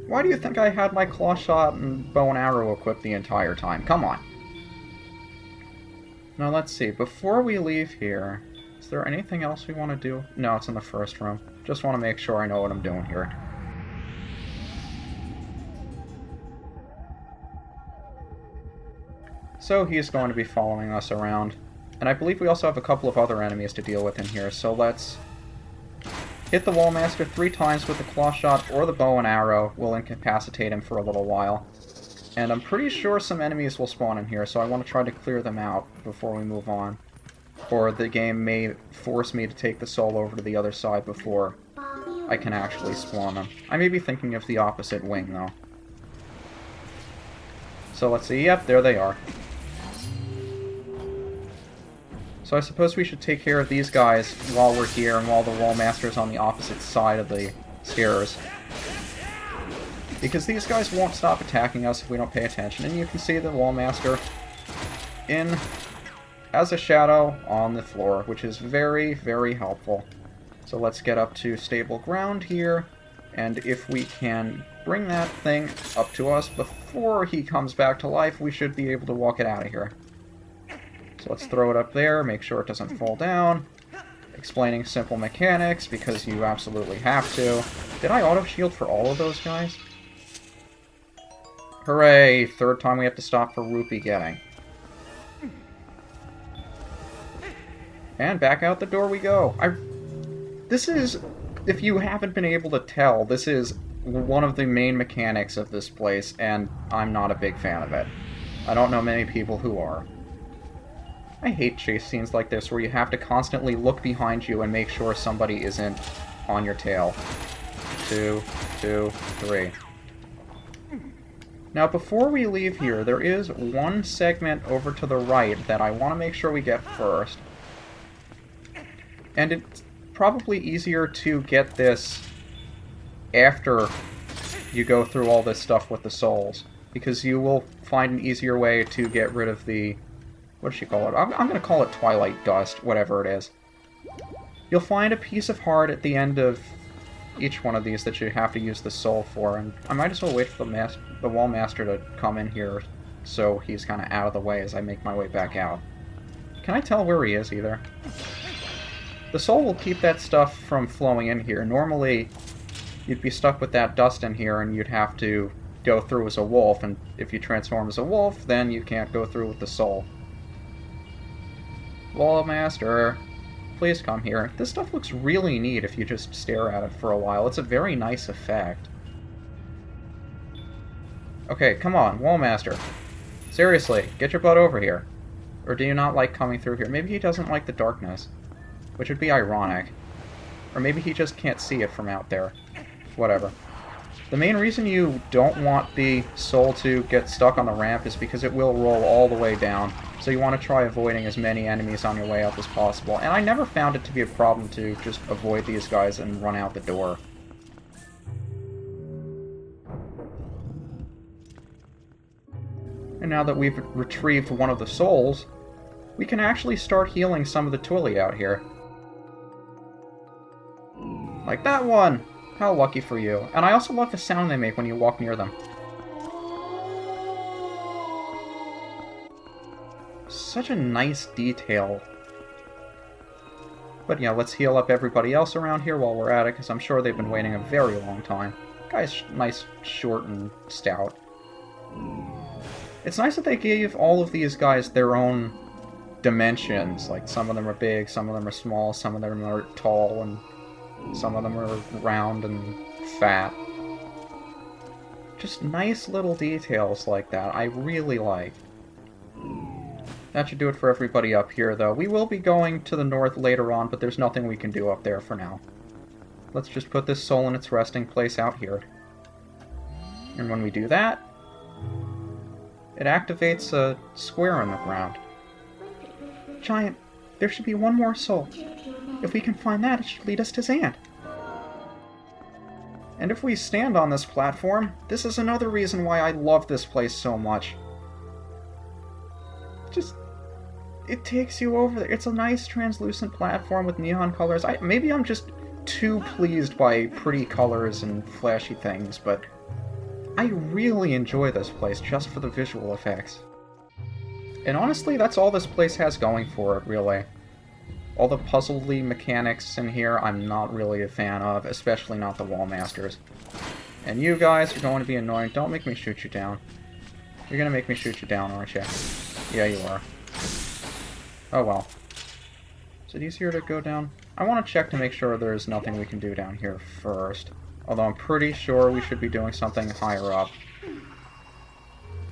Why do you think I had my clawshot and bow and arrow equipped the entire time? Come on. Now let's see, before we leave here, is there anything else we want to do? No, it's in the first room. Just want to make sure I know what I'm doing here. So he's going to be following us around. And I believe we also have a couple of other enemies to deal with in here, so let's hit the wallmaster 3 times with the clawshot or the bow and arrow. Will incapacitate him for a little while. And I'm pretty sure some enemies will spawn in here, so I want to try to clear them out before we move on. Or the game may force me to take the soul over to the other side before I can actually spawn them. I may be thinking of the opposite wing, though. So let's see. Yep, there they are. So I suppose we should take care of these guys while we're here and while the wallmaster's on the opposite side of the stairs. Because these guys won't stop attacking us if we don't pay attention. And you can see the wallmaster as a shadow on the floor, which is very, very helpful. So let's get up to stable ground here. And if we can bring that thing up to us before he comes back to life, we should be able to walk it out of here. So let's throw it up there, make sure it doesn't fall down. Explaining simple mechanics, because you absolutely have to. Did I auto-shield for all of those guys? Hooray! 3rd time we have to stop for rupee getting. And back out the door we go. This is, if you haven't been able to tell, this is one of the main mechanics of this place, and I'm not a big fan of it. I don't know many people who are. I hate chase scenes like this where you have to constantly look behind you and make sure somebody isn't on your tail. 2, 2, 3. Now before we leave here, there is one segment over to the right that I want to make sure we get first. And it's probably easier to get this after you go through all this stuff with the souls, because you will find an easier way to get rid of the... what does she call it? I'm going to call it Twilight Dust, whatever it is. You'll find a piece of heart at the end of each one of these that you have to use the soul for, and I might as well wait for the wallmaster to come in here so he's kind of out of the way as I make my way back out. Can I tell where he is, either? The soul will keep that stuff from flowing in here. Normally, you'd be stuck with that dust in here and you'd have to go through as a wolf, and if you transform as a wolf, then you can't go through with the soul. Wallmaster, please come here. This stuff looks really neat if you just stare at it for a while. It's a very nice effect. Okay, come on, Wallmaster. Seriously, get your butt over here. Or do you not like coming through here? Maybe he doesn't like the darkness, which would be ironic. Or maybe he just can't see it from out there. Whatever. The main reason you don't want the soul to get stuck on the ramp is because it will roll all the way down. So you want to try avoiding as many enemies on your way up as possible. And I never found it to be a problem to just avoid these guys and run out the door. And now that we've retrieved one of the souls, we can actually start healing some of the Twili out here. Like that one! How lucky for you. And I also love the sound they make when you walk near them. Such a nice detail. But yeah, let's heal up everybody else around here while we're at it, because I'm sure they've been waiting a very long time. Guy's nice, short, and stout. It's nice that they gave all of these guys their own dimensions. Like, some of them are big, some of them are small, some of them are tall, and some of them are round and fat. Just nice little details like that I really like. That should do it for everybody up here, though. We will be going to the north later on, but there's nothing we can do up there for now. Let's just put this soul in its resting place out here. And when we do that, it activates a square on the ground. Giant, there should be one more soul. If we can find that, it should lead us to Zant. And if we stand on this platform, this is another reason why I love this place so much. It takes you over there. It's a nice translucent platform with neon colors. Maybe I'm just too pleased by pretty colors and flashy things, but I really enjoy this place just for the visual effects. And honestly, that's all this place has going for it, really. All the puzzly mechanics in here I'm not really a fan of, especially not the wallmasters. And you guys are going to be annoying. Don't make me shoot you down. You're gonna make me shoot you down, aren't you? Yeah, you are. Oh well. Is it easier to go down? I want to check to make sure there's nothing we can do down here first. Although I'm pretty sure we should be doing something higher up.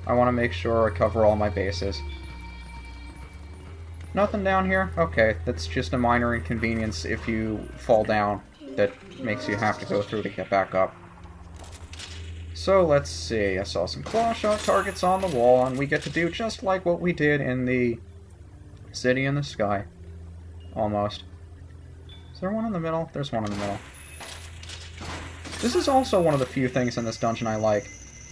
I want to make sure I cover all my bases. Nothing down here? Okay, that's just a minor inconvenience if you fall down that makes you have to go through to get back up. So let's see, I saw some clawshot targets on the wall, and we get to do just like what we did in the City in the Sky. Almost. Is there one in the middle? There's one in the middle. This is also one of the few things in this dungeon I like.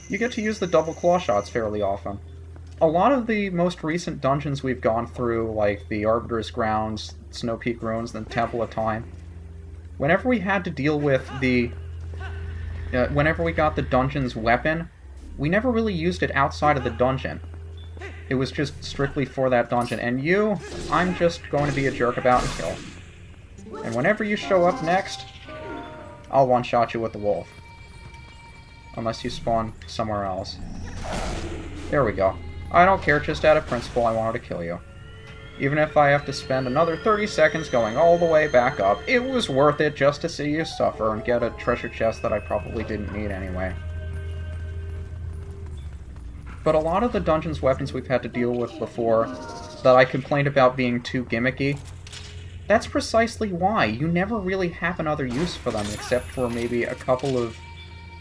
You get to use the double clawshots fairly often. A lot of the most recent dungeons we've gone through, like the Arbiter's Grounds, Snow Peak Ruins, and Temple of Time, whenever we had to deal with the... whenever we got the dungeon's weapon, we never really used it outside of the dungeon. It was just strictly for that dungeon. And you, I'm just going to be a jerk about and kill. And whenever you show up next, I'll one-shot you with the wolf. Unless you spawn somewhere else. There we go. I don't care, just out of principle, I wanted to kill you. Even if I have to spend another 30 seconds going all the way back up, it was worth it just to see you suffer and get a treasure chest that I probably didn't need anyway. But a lot of the dungeon's weapons we've had to deal with before that I complained about being too gimmicky, that's precisely why. You never really have another use for them except for maybe a couple of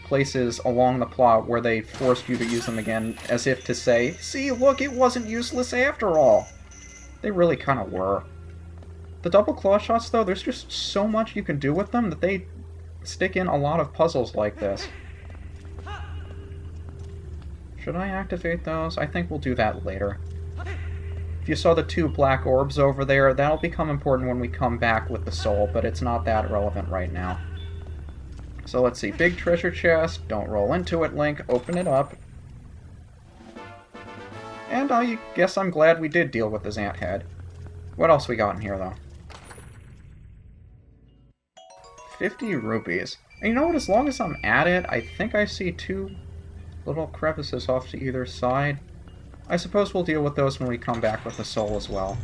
places along the plot where they forced you to use them again as if to say, see, look, it wasn't useless after all. They really kind of were. The double claw shots, though, there's just so much you can do with them that they stick in a lot of puzzles like this. Should I activate those? I think we'll do that later. If you saw the 2 black orbs over there, that'll become important when we come back with the soul, but it's not that relevant right now. So let's see. Big treasure chest. Don't roll into it, Link. Open it up. And I guess I'm glad we did deal with the Zant head. What else we got in here, though? 50 rupees. And you know what? As long as I'm at it, I think I see 2 little crevices off to either side. I suppose we'll deal with those when we come back with the soul as well.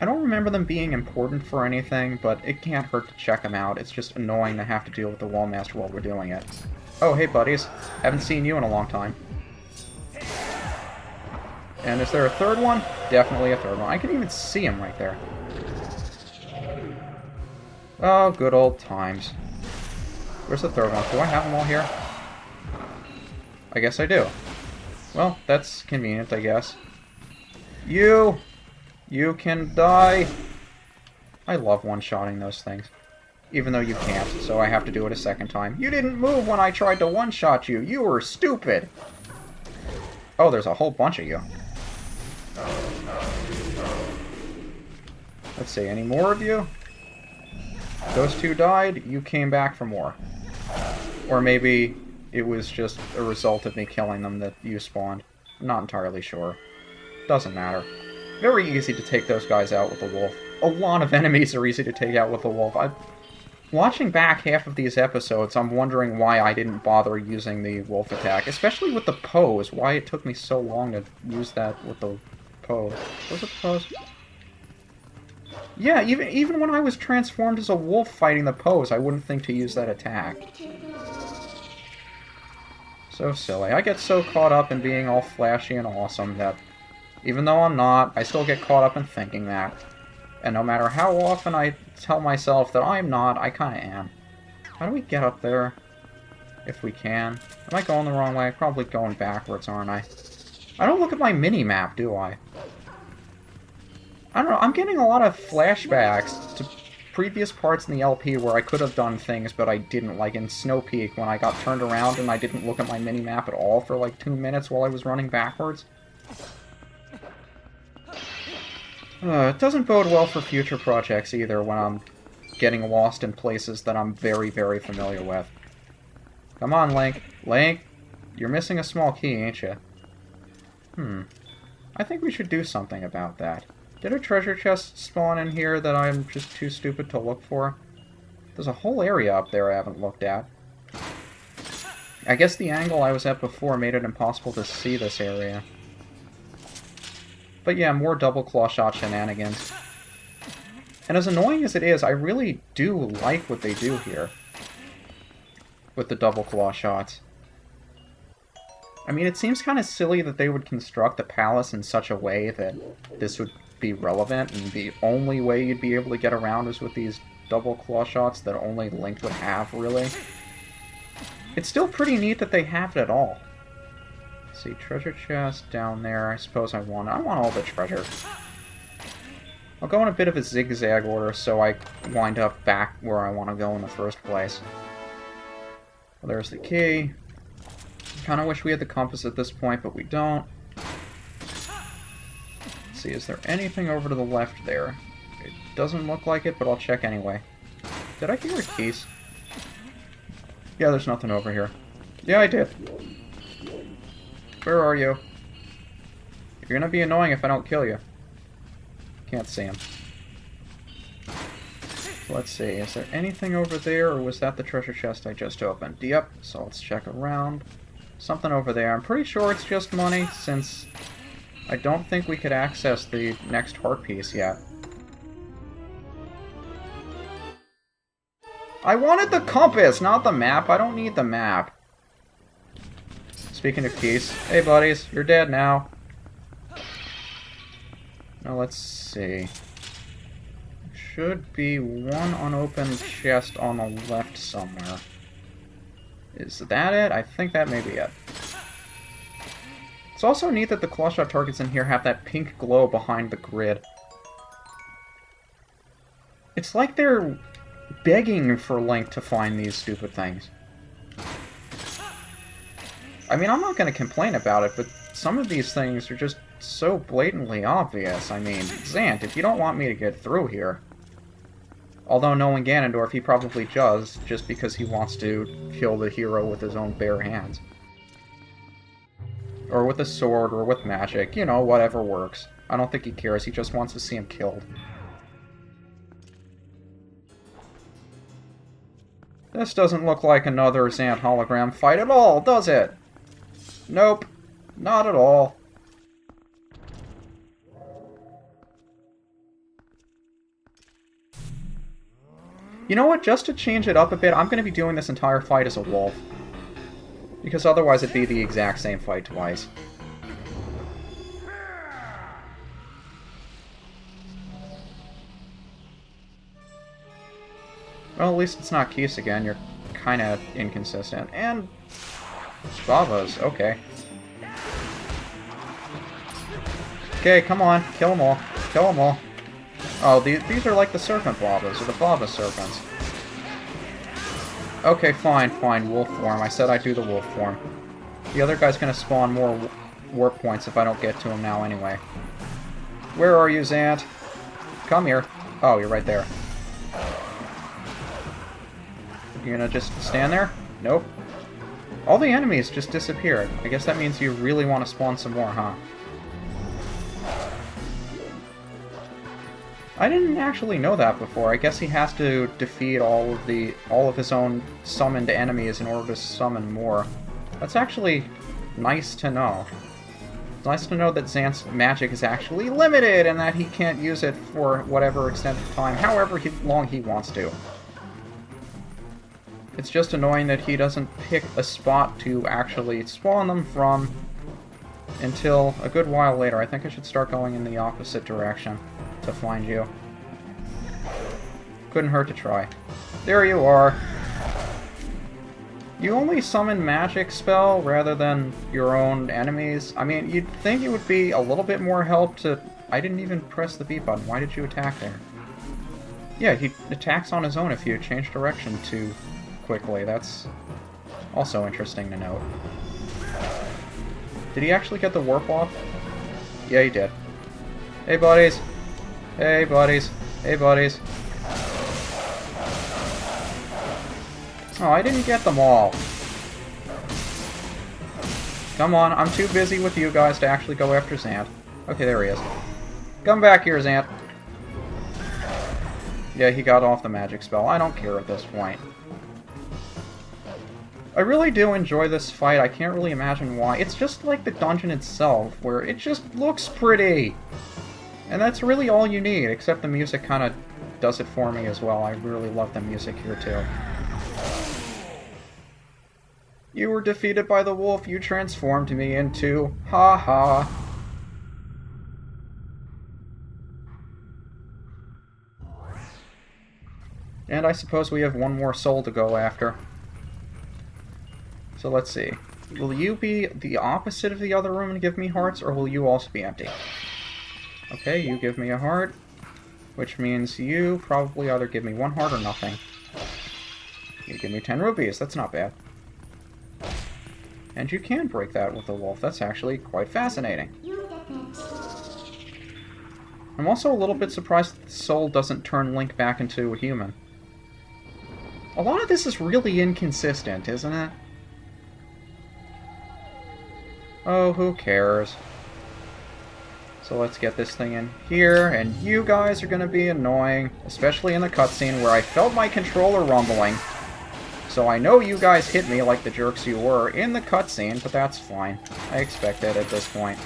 I don't remember them being important for anything, but it can't hurt to check them out. It's just annoying to have to deal with the wallmaster while we're doing it. Oh, hey buddies. Haven't seen you in a long time. And is there a third one? Definitely a third one. I can even see him right there. Oh, good old times. Where's the third one? Do I have them all here? I guess I do. Well, that's convenient, I guess. You can die! I love one-shotting those things. Even though you can't, so I have to do it a second time. You didn't move when I tried to one-shot you! You were stupid! Oh, there's a whole bunch of you. Let's see, any more of you? Those 2 died, you came back for more. Or maybe it was just a result of me killing them that you spawned. I'm not entirely sure. Doesn't matter. Very easy to take those guys out with the wolf. A lot of enemies are easy to take out with the wolf. Watching back half of these episodes, I'm wondering why I didn't bother using the wolf attack. Especially with the pose. Why it took me so long to use that with the pose. Was it the pose? Yeah, even when I was transformed as a wolf fighting the pose, I wouldn't think to use that attack. So silly. I get so caught up in being all flashy and awesome that, even though I'm not, I still get caught up in thinking that. And no matter how often I tell myself that I'm not, I kinda am. How do we get up there? If we can. Am I going the wrong way? Probably going backwards, aren't I? I don't look at my mini-map, do I? I don't know, I'm getting a lot of flashbacks to previous parts in the LP where I could have done things, but I didn't, like in Snow Peak, when I got turned around and I didn't look at my mini-map at all for like 2 minutes while I was running backwards. It doesn't bode well for future projects either when I'm getting lost in places that I'm very, very familiar with. Come on, Link. Link, you're missing a small key, ain't you? I think we should do something about that. Did a treasure chest spawn in here that I'm just too stupid to look for? There's a whole area up there I haven't looked at. I guess the angle I was at before made it impossible to see this area. But yeah, more double clawshot shenanigans. And as annoying as it is, I really do like what they do here. With the double clawshots. I mean, it seems kind of silly that they would construct the palace in such a way that this would be relevant, and the only way you'd be able to get around is with these double clawshots that only Link would have, really. It's still pretty neat that they have it at all. Let's see, treasure chest down there. I suppose I want all the treasure. I'll go in a bit of a zigzag order so I wind up back where I want to go in the first place. Well, there's the key. Kind of wish we had the compass at this point, but we don't. Let's see, is there anything over to the left there? It doesn't look like it, but I'll check anyway. Did I hear a keys? Yeah, there's nothing over here. Yeah, I did. Where are you? You're gonna be annoying if I don't kill you. Can't see him. So let's see, is there anything over there, or was that the treasure chest I just opened? Yep, so let's check around. Something over there. I'm pretty sure it's just money, since I don't think we could access the next heart piece yet. I wanted the compass, not the map. I don't need the map. Speaking of keys, hey buddies, you're dead now. Now let's see. Should be one unopened chest on the left somewhere. Is that it? I think that may be it. It's also neat that the clawshot targets in here have that pink glow behind the grid. It's like they're begging for Link to find these stupid things. I mean, I'm not going to complain about it, but some of these things are just so blatantly obvious. I mean, Zant, if you don't want me to get through here... Although knowing Ganondorf, he probably does, just because he wants to kill the hero with his own bare hands. Or with a sword, or with magic, you know, whatever works. I don't think he cares, he just wants to see him killed. This doesn't look like another Zant hologram fight at all, does it? Nope, not at all. You know what, just to change it up a bit, I'm going to be doing this entire fight as a wolf. Because otherwise it'd be the exact same fight twice. Well, at least it's not Keese again, you're kinda inconsistent. And... Babas, okay. Okay, come on, kill them all. Kill them all. Oh, these are like the serpent Babas, or the Baba serpents. Okay, fine, wolf form. I said I'd do the wolf form. The other guy's gonna spawn more warp points if I don't get to him now anyway. Where are you, Zant? Come here. Oh, you're right there. You're gonna just stand there? Nope. All the enemies just disappeared. I guess that means you really want to spawn some more, huh? I didn't actually know that before. I guess he has to defeat all of his own summoned enemies in order to summon more. That's actually nice to know. It's nice to know that Zant's magic is actually limited and that he can't use it for whatever extent of time, however long he wants to. It's just annoying that he doesn't pick a spot to actually spawn them from until a good while later. I think I should start going in the opposite direction to find you. Couldn't hurt to try. There you are. You only summon magic spell rather than your own enemies. I mean, you'd think it would be a little bit more help to... I didn't even press the B button. Why did you attack there? Yeah, he attacks on his own if you change direction too quickly. That's also interesting to note. Did he actually get the warp off? Yeah, he did. Hey, buddies. Hey, buddies. Hey, buddies. Oh, I didn't get them all. Come on, I'm too busy with you guys to actually go after Zant. Okay, there he is. Come back here, Zant. Yeah, he got off the magic spell. I don't care at this point. I really do enjoy this fight. I can't really imagine why. It's just like the dungeon itself, where it just looks pretty. And that's really all you need, except the music kind of does it for me as well. I really love the music here, too. You were defeated by the wolf. You transformed me into... Ha ha. And I suppose we have one more soul to go after. So let's see. Will you be the opposite of the other room and give me hearts, or will you also be empty? Okay, you give me a heart, which means you probably either give me 1 heart or nothing. You give me 10 rupees. That's not bad. And you can break that with the wolf. That's actually quite fascinating. I'm also a little bit surprised that the soul doesn't turn Link back into a human. A lot of this is really inconsistent, isn't it? Oh, who cares? So let's get this thing in here, and you guys are going to be annoying, especially in the cutscene where I felt my controller rumbling. So I know you guys hit me like the jerks you were in the cutscene, but that's fine. I expect it at this point.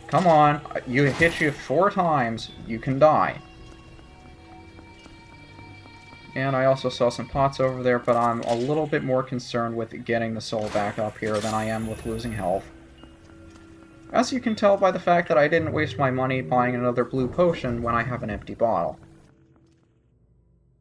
Come on, you hit you 4 times, you can die. And I also saw some pots over there, but I'm a little bit more concerned with getting the soul back up here than I am with losing health. As you can tell by the fact that I didn't waste my money buying another blue potion when I have an empty bottle.